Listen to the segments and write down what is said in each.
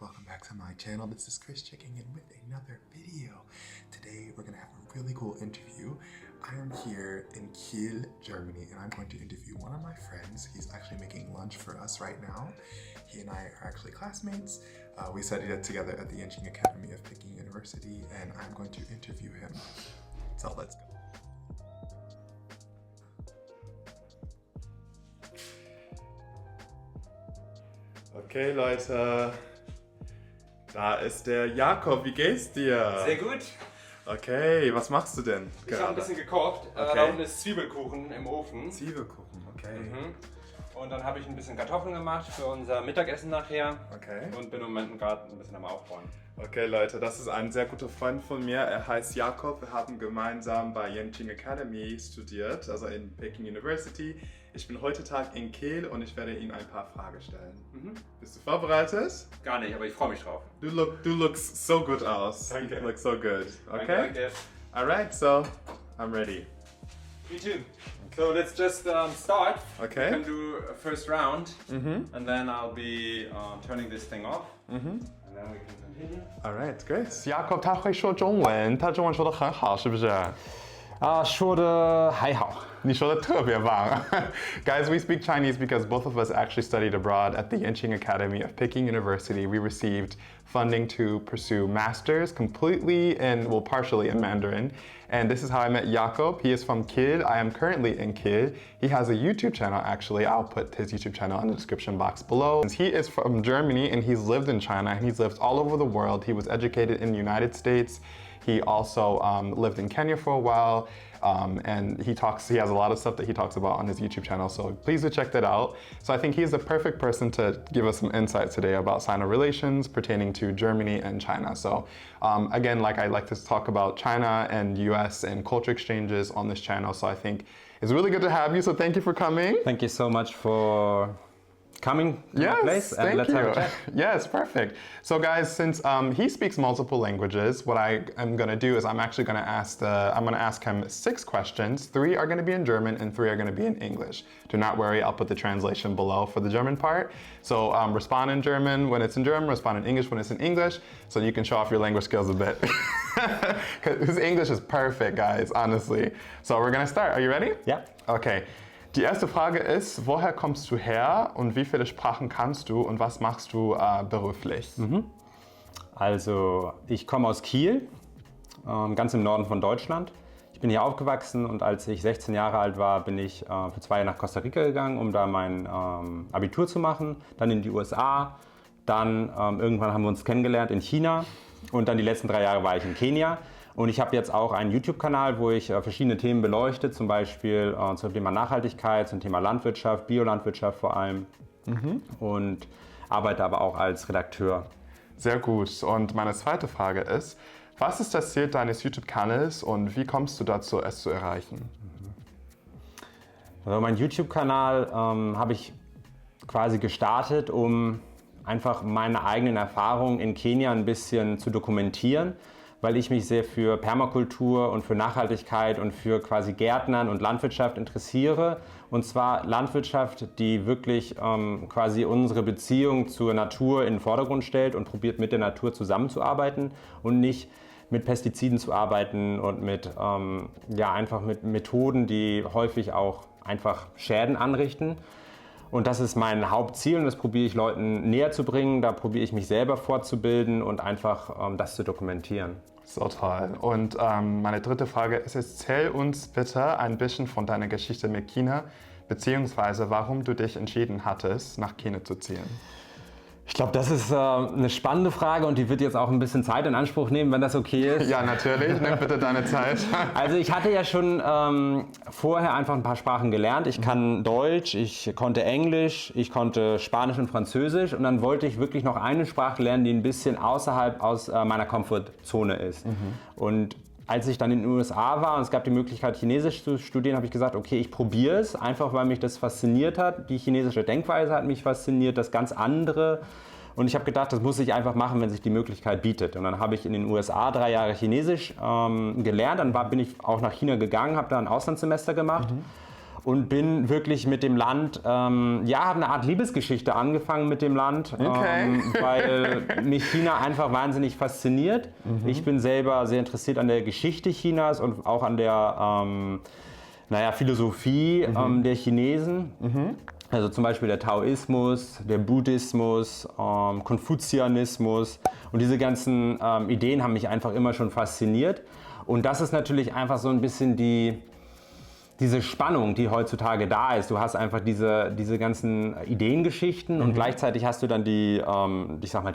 welcome back to my channel. This is Chris checking in with another video. Today we're going to have a really cool interview. I am here in Kiel, Germany, and I'm going to interview one of my friends. He's actually making lunch for us right now. He and I are actually classmates. We studied it together at the Yenching Academy of Peking University, and I'm going to interview him. So let's go. Okay, Leute, da ist der Jakob. Wie geht's dir? Sehr gut. Okay, was machst du denn Ich habe ein bisschen gekocht. Okay. Da unten ist Zwiebelkuchen im Ofen. Zwiebelkuchen, okay. Und dann habe ich ein bisschen Kartoffeln gemacht für unser Mittagessen nachher. Okay. Und bin im Moment gerade ein bisschen am Aufräumen. Okay, Leute, das ist ein sehr guter Freund von mir. Er heißt Jakob. Wir haben gemeinsam bei Yenching Academy studiert, also in Peking University. Ich bin heute Tag in Kiel und ich werde ihm ein paar Fragen stellen. Bist du vorbereitet? Gar nicht, aber ich freue mich drauf. Du lookst so gut aus. Danke. You look so good. Okay? Danke. Alright, so I'm ready. Me too. So let's just start. Okay. We can do a first round. And then I'll be turning this thing off. And then we can continue. Alright, great. Jakob 他会说中文，他中文说得很好，是不是？说的还好。你说的特别棒。Guys, we speak Chinese because both of us actually studied abroad at the Yenching Academy of Peking University. We received funding to pursue masters completely and, well, partially in Mandarin. And this is how I met Jakob. He is from Kiel. I am currently in Kiel. He has a YouTube channel, actually. I'll put his YouTube channel in the description box below. He is from Germany and he's lived in China and he's lived all over the world. He was educated in the United States. He also lived in Kenya for a while, and he has a lot of stuff that he talks about on his YouTube channel, so please do check that out. So I think he's the perfect person to give us some insight today about Sino relations pertaining to Germany and China. So again, like I like to talk about China and US and culture exchanges on this channel, so I think it's really good to have you, so thank you for coming. Thank you so much for coming to my place, and thank let's you. have a chat. Yes, perfect. So guys, since he speaks multiple languages, what I am gonna do is I'm gonna ask him 6 questions. 3 are gonna be in German and 3 are gonna be in English. Do not worry, I'll put the translation below for the German part. So respond in German when it's in German, respond in English when it's in English, so you can show off your language skills a bit. Because his English is perfect, guys, honestly. So we're gonna start. Are you ready? Ja. Okay. Die erste Frage ist, woher kommst du her und wie viele Sprachen kannst du und was machst du beruflich? Also, ich komme aus Kiel, ganz im Norden von Deutschland. Ich bin hier aufgewachsen und als ich 16 Jahre alt war, bin ich für 2 Jahre nach Costa Rica gegangen, um da mein Abitur zu machen, dann in die USA, dann irgendwann haben wir uns kennengelernt in China und dann die letzten 3 Jahre war ich in Kenia. Und ich habe jetzt auch einen YouTube-Kanal, wo ich verschiedene Themen beleuchte, zum Beispiel zum Thema Nachhaltigkeit, zum Thema Landwirtschaft, Biolandwirtschaft vor allem. Und arbeite aber auch als Redakteur. Sehr gut. Und meine zweite Frage ist, was ist das Ziel deines YouTube-Kanals und wie kommst du dazu, es zu erreichen? Also mein YouTube-Kanal habe ich quasi gestartet, um einfach meine eigenen Erfahrungen in Kenia ein bisschen zu dokumentieren, weil ich mich sehr für Permakultur und für Nachhaltigkeit und für quasi Gärtnern und Landwirtschaft interessiere. Und zwar Landwirtschaft, die wirklich quasi unsere Beziehung zur Natur in den Vordergrund stellt und probiert mit der Natur zusammenzuarbeiten und nicht mit Pestiziden zu arbeiten und einfach mit Methoden, die häufig auch einfach Schäden anrichten. Und das ist mein Hauptziel und das probiere ich Leuten näher zu bringen. Da probiere ich mich selber fortzubilden und einfach das zu dokumentieren. So toll. Und meine dritte Frage ist, erzähl uns bitte ein bisschen von deiner Geschichte mit China, beziehungsweise warum du dich entschieden hattest, nach China zu ziehen. Ich glaube, das ist eine spannende Frage und die wird jetzt auch ein bisschen Zeit in Anspruch nehmen, wenn das okay ist. Ja, natürlich. Nimm bitte deine Zeit. Also ich hatte ja schon vorher einfach ein paar Sprachen gelernt. Ich kann Deutsch, ich konnte Englisch, ich konnte Spanisch und Französisch und dann wollte ich wirklich noch eine Sprache lernen, die ein bisschen außerhalb aus meiner Komfortzone ist. Und als ich dann in den USA war und es gab die Möglichkeit, Chinesisch zu studieren, habe ich gesagt, okay, ich probiere es, einfach weil mich das fasziniert hat. Die chinesische Denkweise hat mich fasziniert, das ganz andere. Und ich habe gedacht, das muss ich einfach machen, wenn sich die Möglichkeit bietet. Und dann habe ich in den USA 3 Jahre Chinesisch gelernt. Dann bin ich auch nach China gegangen, habe da ein Auslandssemester gemacht. und bin wirklich mit dem Land, habe eine Art Liebesgeschichte angefangen mit dem Land, weil mich China einfach wahnsinnig fasziniert. Ich bin selber sehr interessiert an der Geschichte Chinas und auch an der Philosophie der Chinesen. Also zum Beispiel der Taoismus, der Buddhismus, Konfuzianismus und diese ganzen Ideen haben mich einfach immer schon fasziniert. Und das ist natürlich einfach so ein bisschen diese Spannung, die heutzutage da ist. Du hast einfach diese ganzen Ideengeschichten und gleichzeitig hast du dann die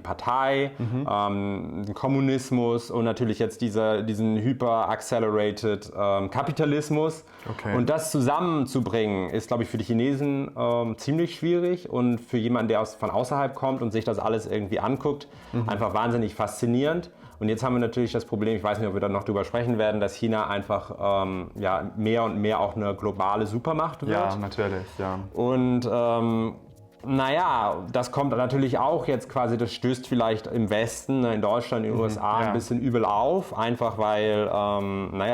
Partei, den Kommunismus und natürlich jetzt diesen hyper-accelerated Kapitalismus. Okay. Und das zusammenzubringen ist, glaube ich, für die Chinesen ziemlich schwierig und für jemanden, der von außerhalb kommt und sich das alles irgendwie anguckt, einfach wahnsinnig faszinierend. Und jetzt haben wir natürlich das Problem, ich weiß nicht, ob wir da noch drüber sprechen werden, dass China einfach mehr und mehr auch eine globale Supermacht wird. Ja, natürlich, ja. Und das kommt natürlich auch jetzt quasi, das stößt vielleicht im Westen, in Deutschland, in den USA ein bisschen übel auf, einfach weil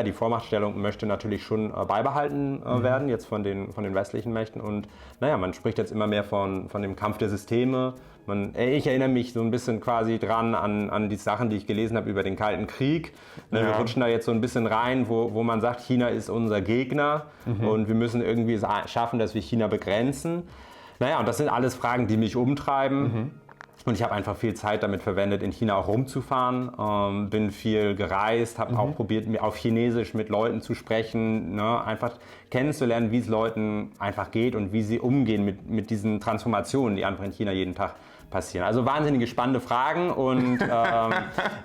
die Vormachtstellung möchte natürlich schon beibehalten werden, jetzt von den westlichen Mächten. Und man spricht jetzt immer mehr von dem Kampf der Systeme. Ich erinnere mich so ein bisschen quasi dran an die Sachen, die ich gelesen habe über den Kalten Krieg. Wir rutschen da jetzt so ein bisschen rein, wo man sagt, China ist unser Gegner und wir müssen irgendwie es schaffen, dass wir China begrenzen. Und das sind alles Fragen, die mich umtreiben. Und ich habe einfach viel Zeit damit verwendet, in China auch rumzufahren. Bin viel gereist, habe auch probiert, auf Chinesisch mit Leuten zu sprechen, einfach kennenzulernen, wie es Leuten einfach geht und wie sie umgehen mit diesen Transformationen, die einfach in China jeden Tag passieren. Also wahnsinnige spannende Fragen und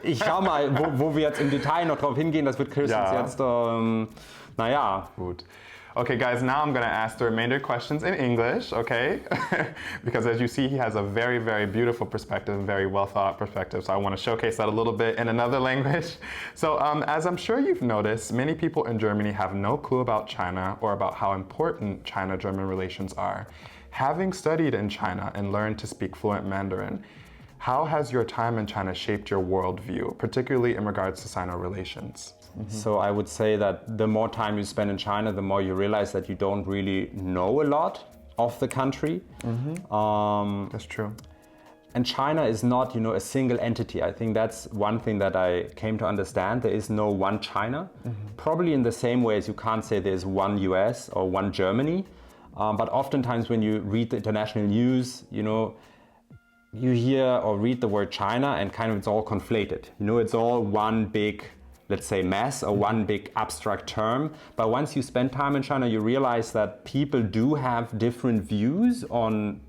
ich schau mal, wo wir jetzt im Detail noch drauf hingehen. Das wird Kirsten jetzt, Gut. Okay, guys, now I'm going to ask the remainder questions in English, okay? Because as you see, he has a very, very beautiful perspective, very well thought perspective. So I want to showcase that a little bit in another language. So as I'm sure you've noticed, many people in Germany have no clue about China or about how important China-German relations are. Having studied in China and learned to speak fluent Mandarin, how has your time in China shaped your worldview, particularly in regards to Sino relations? So I would say that the more time you spend in China, the more you realize that you don't really know a lot of the country. That's true. And China is not, a single entity. I think that's one thing that I came to understand. There is no one China. Probably in the same way as you can't say there's one US or one Germany. But oftentimes when you read the international news, you hear or read the word China and kind of it's all conflated. It's all one big, let's say, mess or one big abstract term. But once you spend time in China, you realize that people do have different views on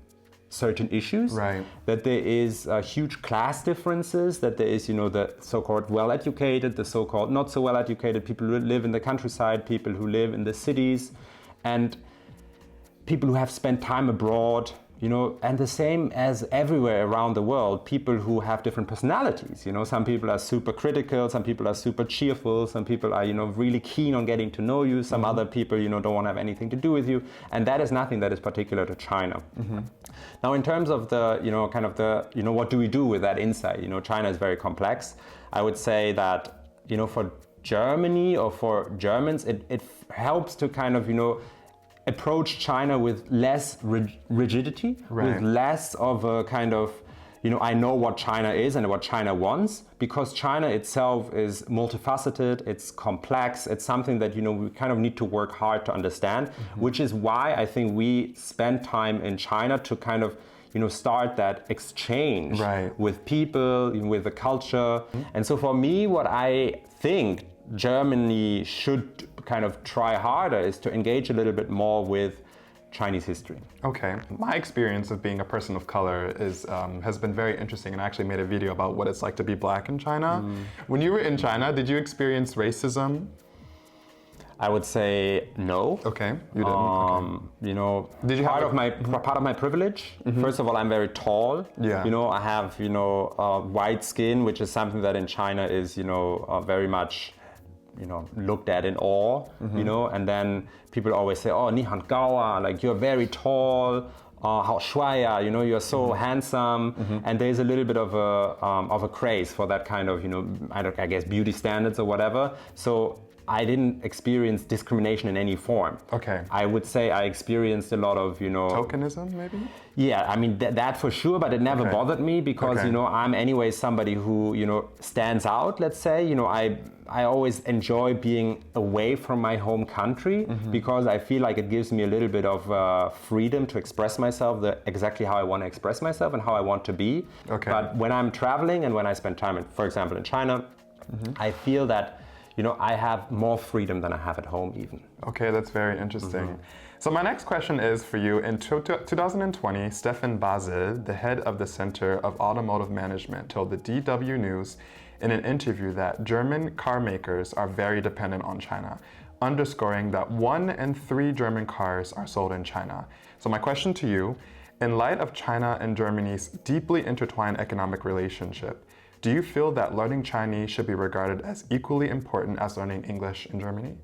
certain issues. Right. That there is huge class differences, that there is, the so-called well-educated, the so-called not so well-educated, people who live in the countryside, people who live in the cities, and people who have spent time abroad, and the same as everywhere around the world, people who have different personalities. Some people are super critical, some people are super cheerful, some people are, really keen on getting to know you, some other people, don't want to have anything to do with you. And that is nothing that is particular to China. Now, in terms of the, what do we do with that insight? China is very complex. I would say that, for Germany or for Germans, it helps to kind of, approach China with less rigidity, with less of a kind of, I know what China is and what China wants, because China itself is multifaceted, it's complex, it's something that, we kind of need to work hard to understand, which is why I think we spend time in China to kind of, start that exchange with people, with the culture. And so for me, what I think Germany should kind of try harder is to engage a little bit more with Chinese history. Okay, my experience of being a person of color has been very interesting, and I actually made a video about what it's like to be black in China. When you were in China, did you experience racism? I would say no. Okay, you didn't. Okay. Did you part of my privilege? First of all, I'm very tall. Yeah. I have white skin, which is something that in China is very much looked at in awe. And then people always say, "Oh, 你很高啊," like you're very tall. 好帅啊, you're so handsome, and there's a little bit of a craze for that kind of, I guess beauty standards or whatever. So I didn't experience discrimination in any form. Okay. I would say I experienced a lot of, Tokenism, maybe? Yeah, I mean that for sure, but it never Okay. bothered me because Okay. I'm anyway somebody who stands out. Let's say I always enjoy being away from my home country because I feel like it gives me a little bit of freedom to express myself exactly how I want to express myself and how I want to be. Okay. But when I'm traveling and when I spend time, for example, in China, I feel that I have more freedom than I have at home even. Okay, that's very interesting. So my next question is for you. In 2020, Stefan Basel, the head of the Center of Automotive Management, told the DW News in an interview that German car makers are very dependent on China, underscoring that 1 in 3 German cars are sold in China. So my question to you, in light of China and Germany's deeply intertwined economic relationship, do you feel that learning Chinese should be regarded as equally important as learning English in Germany?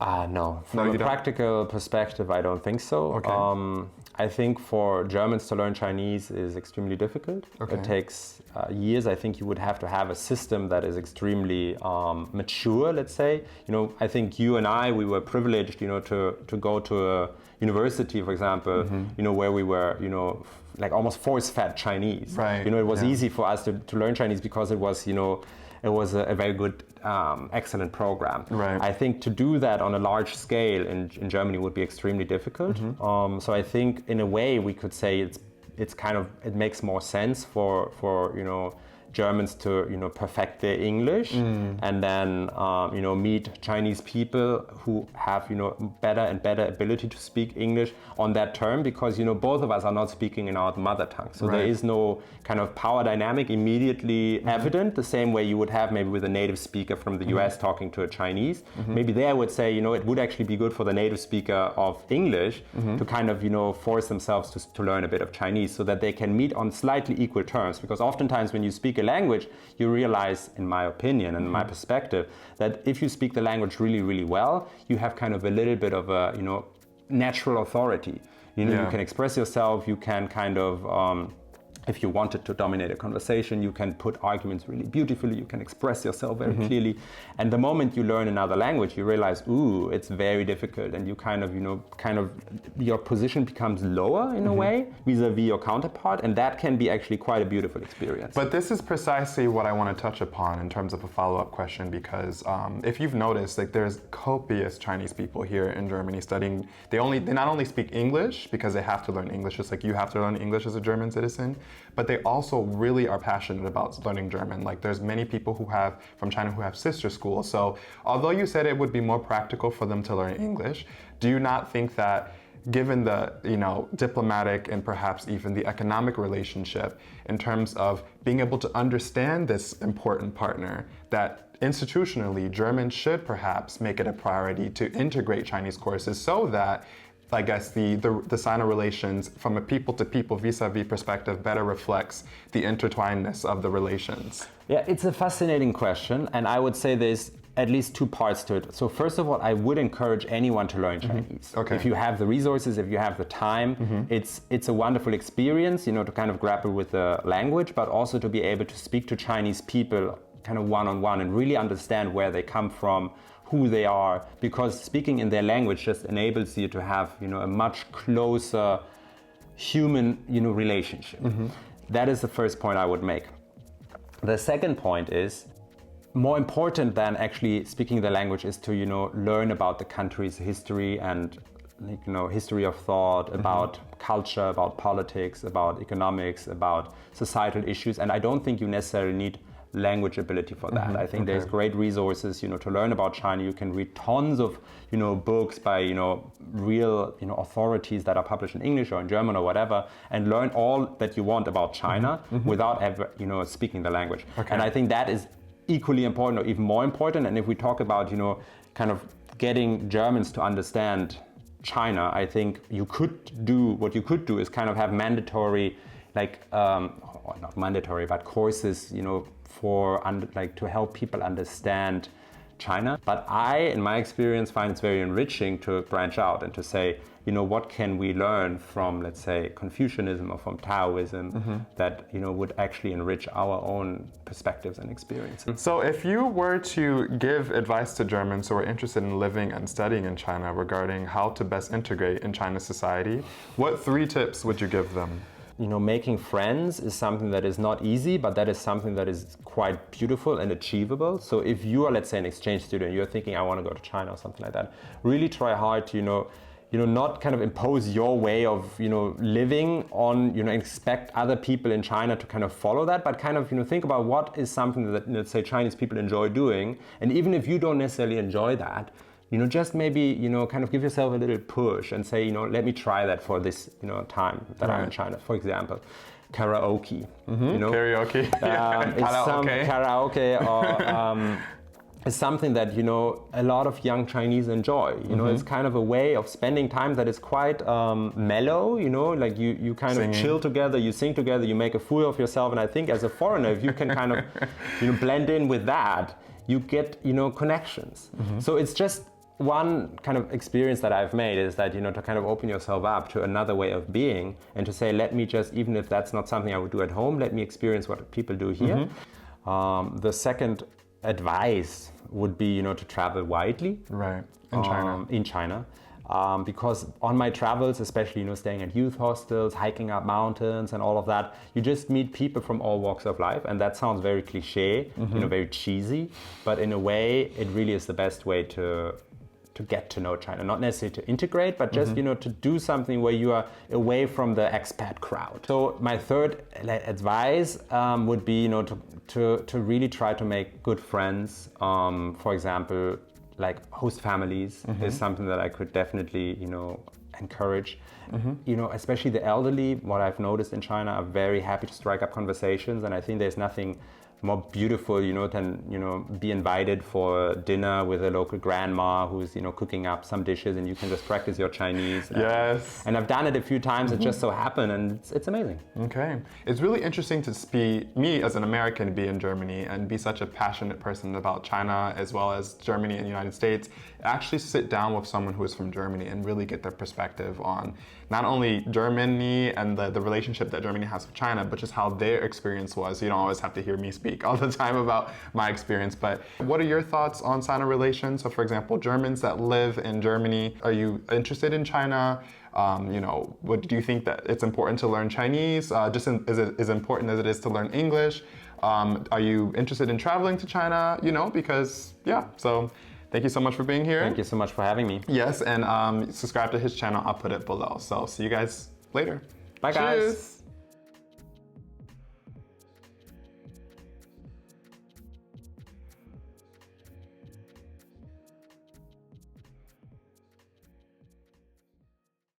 No. From you a don't? practical perspective, I don't think so. Okay. I think for Germans to learn Chinese is extremely difficult. Okay. It takes years. I think you would have to have a system that is extremely mature, let's say. I think you and I, we were privileged, to go to a university, for example, where we were, like almost force-fed Chinese. Right, It was yeah. easy for us to learn Chinese because it was, it was a very good, excellent program. Right. I think to do that on a large scale in Germany would be extremely difficult. So I think in a way we could say it makes more sense for Germans to perfect their English and then meet Chinese people who have better and better ability to speak English on that term because both of us are not speaking in our mother tongue, so there Right. is no kind of power dynamic immediately evident the same way you would have maybe with a native speaker from the US talking to a Chinese. Maybe there I would say it would actually be good for the native speaker of English to kind of force themselves to learn a bit of Chinese so that they can meet on slightly equal terms, because oftentimes when you speak a language you realize, in my opinion and my perspective, that if you speak the language really, really well, you have kind of a little bit of a natural authority. You Yeah. can express yourself, you can kind of if you wanted to dominate a conversation, you can put arguments really beautifully, you can express yourself very clearly. And the moment you learn another language, you realize, ooh, it's very difficult. And you kind of, your position becomes lower in a way vis-a-vis your counterpart. And that can be actually quite a beautiful experience. But this is precisely what I want to touch upon in terms of a follow-up question, because if you've noticed, like there's copious Chinese people here in Germany studying. They not only speak English because they have to learn English, just like you have to learn English as a German citizen, but they also really are passionate about learning German. Like there's many people from China who have sister schools. So although you said it would be more practical for them to learn English, do you not think that given the diplomatic and perhaps even the economic relationship in terms of being able to understand this important partner, that institutionally German should perhaps make it a priority to integrate Chinese courses so that I guess the Sino relations from a people-to-people vis-a-vis perspective better reflects the intertwinedness of the relations? Yeah, it's a fascinating question, and I would say there's at least 2 parts to it. So first of all, I would encourage anyone to learn Chinese. Okay. If you have the resources, if you have the time, it's a wonderful experience, to kind of grapple with the language, but also to be able to speak to Chinese people kind of one-on-one and really understand where they come from, who they are, because speaking in their language just enables you to have a much closer human relationship. That is the first point I would make. The second point is, more important than actually speaking the language is to learn about the country's history and history of thought, about culture, about politics, about economics, about societal issues. And I don't think you necessarily need language ability for that. I think there's great resources, to learn about China. You can read tons of, books by, real, authorities that are published in English or in German or whatever, and learn all that you want about China without ever, speaking the language. And I think that is equally important or even more important. And if we talk about, kind of getting Germans to understand China, I think what you could do is kind of have mandatory, or not mandatory, but courses, to help people understand China. But I, in my experience, find it's very enriching to branch out and to say, what can we learn from, let's say, Confucianism or from Taoism that, would actually enrich our own perspectives and experiences. So if you were to give advice to Germans who are interested in living and studying in China regarding how to best integrate in China's society, what 3 tips would you give them? Making friends is something that is not easy, but that is something that is quite beautiful and achievable. So if you are, let's say, an exchange student, you're thinking, I want to go to China or something like that, really try hard to, not kind of impose your way of, living on, expect other people in China to kind of follow that, but kind of, think about what is something that, let's say, Chinese people enjoy doing. And even if you don't necessarily enjoy that, just maybe, kind of give yourself a little push and say, let me try that for this, time that I'm in China. For example, karaoke. Karaoke. Karaoke or is something that, a lot of young Chinese enjoy. It's kind of a way of spending time that is quite mellow, like you kind of chill together, you sing together, you make a fool of yourself. And I think as a foreigner, if you can kind of, blend in with that, you get, connections. So it's just one kind of experience that I've made is that, to kind of open yourself up to another way of being and to say, let me just, even if that's not something I would do at home, let me experience what people do here. The second advice would be, to travel widely. Right, in China. Because on my travels, especially, staying at youth hostels, hiking up mountains and all of that, you just meet people from all walks of life. And that sounds very cliche, very cheesy, but in a way, it really is the best way to get to know China, not necessarily to integrate, but just, to do something where you are away from the expat crowd. So my third advice would be, to really try to make good friends. For example, like host families is something that I could definitely, encourage. Especially the elderly, what I've noticed in China, are very happy to strike up conversations. And I think there's nothing more beautiful, than, be invited for dinner with a local grandma who's, cooking up some dishes and you can just practice your Chinese. Yes. And I've done it a few times, it just so happened, and it's amazing. Okay. It's really interesting to see me as an American be in Germany and be such a passionate person about China as well as Germany and the United States. Actually sit down with someone who is from Germany and really get their perspective on not only Germany and the relationship that Germany has with China, but just how their experience was. You don't always have to hear me speak all the time about my experience, but what are your thoughts on Sino relations? So for example, Germans that live in Germany, are you interested in China? What do you think that it's important to learn Chinese? As important as it is to learn English? Are you interested in traveling to China? So thank you so much for being here. Thank you so much for having me. Yes, and subscribe to his channel. I'll put it below. So see you guys later. Bye, guys. Cheers.